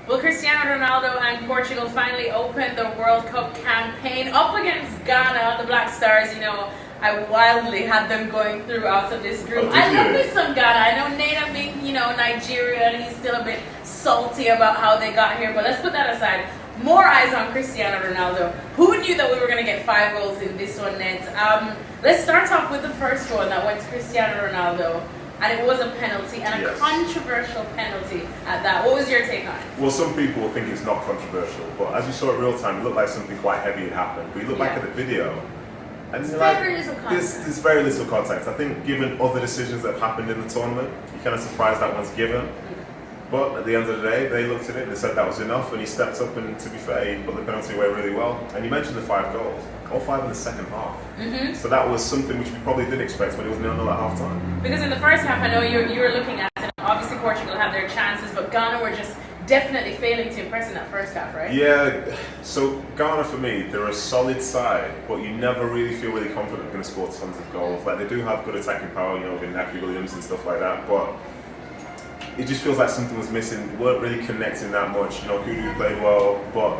Well, Cristiano Ronaldo and Portugal finally opened the World Cup campaign up against Ghana, the Black Stars. You know, I wildly had them going through out of this group. I love me some Ghana. I know Nedum being, Nigerian, he's still a bit salty about how they got here, but let's put that aside. More eyes on Cristiano Ronaldo. Who knew that we were going to get 5 goals in this one, Ned? Let's start off with the first one that went to Cristiano Ronaldo. And it was a penalty, and a controversial penalty at that. What was your take on it? Well, some people think it's not controversial, but as you saw it real time, it looked like something quite heavy had happened. But you look back at the video, and there's very little contact. I think given other decisions that have happened in the tournament, you're kind of surprised that one's given. But at the end of the day, they looked at it, they said that was enough, and he stepped up, and to be fair, he put the penalty away really well. And you mentioned the 5 goals. All 5 in the second half. So that was something which we probably did expect, but it was 0-0 at half time. Because in the first half, I know you were looking at it, obviously Portugal had their chances, but Ghana were just definitely failing to impress in that first half, right? Yeah, so Ghana for me, they're a solid side, but you never really feel really confident they're going to score tons of goals. Like, they do have good attacking power, with Naki Williams and stuff like that, but it just feels like something was missing. They weren't really connecting that much. Kudu played well, but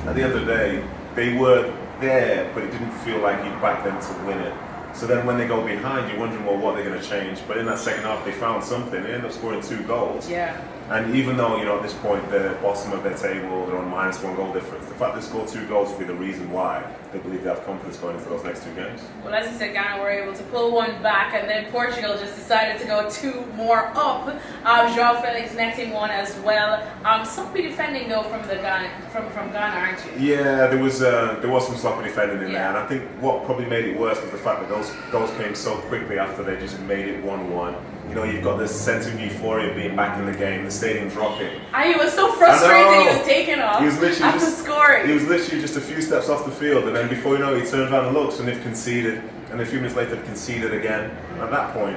at the end of the day, they were there, but it didn't feel like you backed them to win it. So then when they go behind, you're wondering, well, what they're going to change. But in that second half, they found something. They ended up scoring 2 goals. Yeah. And even though, at this point, they're bottom of their table, they're on -1 goal difference, the fact they scored 2 goals will be the reason why they believe they have confidence going into those next 2 games. Well, as you said, Ghana were able to pull 1 back, and then Portugal just decided to go 2 more up. João Felix netting 1 as well. Sloppy defending, though, from Ghana, aren't you? Yeah, there was some sloppy defending in there, and I think what probably made it worse was the fact that those goals came so quickly after they just made it 1-1. You've got this sense of euphoria being back in the game, the stadium's rocking. He was so frustrated he was taken off after scoring. He was literally just a few steps off the field, and then before you know it, he turns around and looks, and they've conceded, and a few minutes later they've conceded again. And at that point,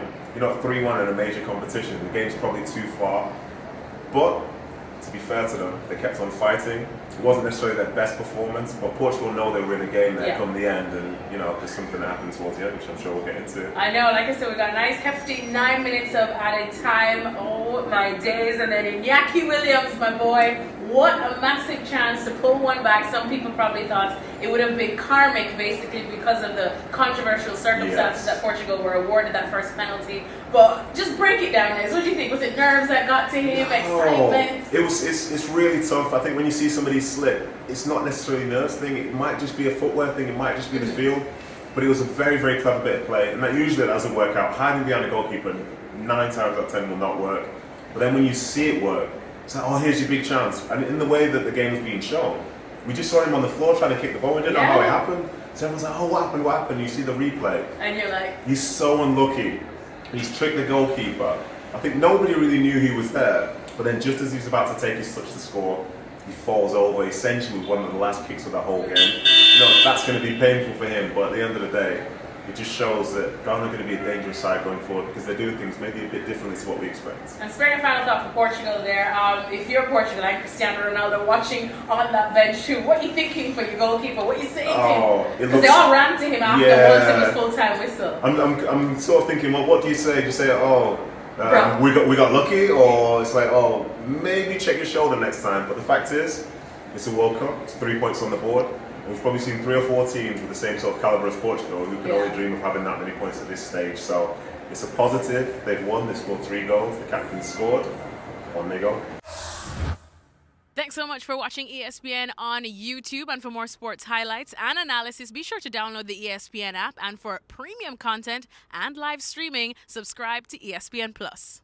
3-1 in a major competition, the game's probably too far. But to be fair to them, they kept on fighting. It wasn't necessarily their best performance, but Portugal know they were in a game there come the end, and there's something that happened towards the end, which I'm sure we'll get into. I know, like I said, we got a nice hefty 9 minutes of added time. Oh my days! And then Iñaki Williams, my boy, what a massive chance to pull 1 back. Some people probably thought it would have been karmic, basically, because of the controversial circumstances that Portugal were awarded that first penalty. But just break it down, guys. What do you think? Was it nerves that got to him? Excitement? It's really tough. I think when you see somebody slip, it's not necessarily a nerves thing. It might just be a footwear thing. It might just be the field. But it was a very, very clever bit of play, and that usually doesn't work out. Hiding behind the goalkeeper 9 times out of 10 will not work. But then when you see it work, it's like, oh, here's your big chance. And in the way that the game was being shown, we just saw him on the floor trying to kick the ball. We didn't know how it happened. So everyone's like, oh, what happened? What happened? You see the replay, and you're like, he's so unlucky. He's tricked the goalkeeper. I think nobody really knew he was there. But then just as he's about to take his touch to score, he falls over, essentially with one of the last kicks of that whole game. That's going to be painful for him, but at the end of the day, it just shows that Ghana are going to be a dangerous side going forward because they're doing things maybe a bit differently to what we expect. And sparing a final thought for Portugal there. If you're Portugal and Cristiano Ronaldo watching on that bench too, what are you thinking for your goalkeeper? What are you saying to him? Because they all ran to him after once it was full-time whistle. I'm sort of thinking, well, what do you say? Do you say, we got lucky, or it's like, oh, maybe check your shoulder next time. But the fact is, it's a World Cup, it's 3 points on the board. And we've probably seen 3 or 4 teams with the same sort of calibre as Portugal who can only dream of having that many points at this stage. So it's a positive. They've won, they scored 3 goals, the captain scored, on they go. Thanks so much for watching ESPN on YouTube, and for more sports highlights and analysis, be sure to download the ESPN app, and for premium content and live streaming, subscribe to ESPN Plus.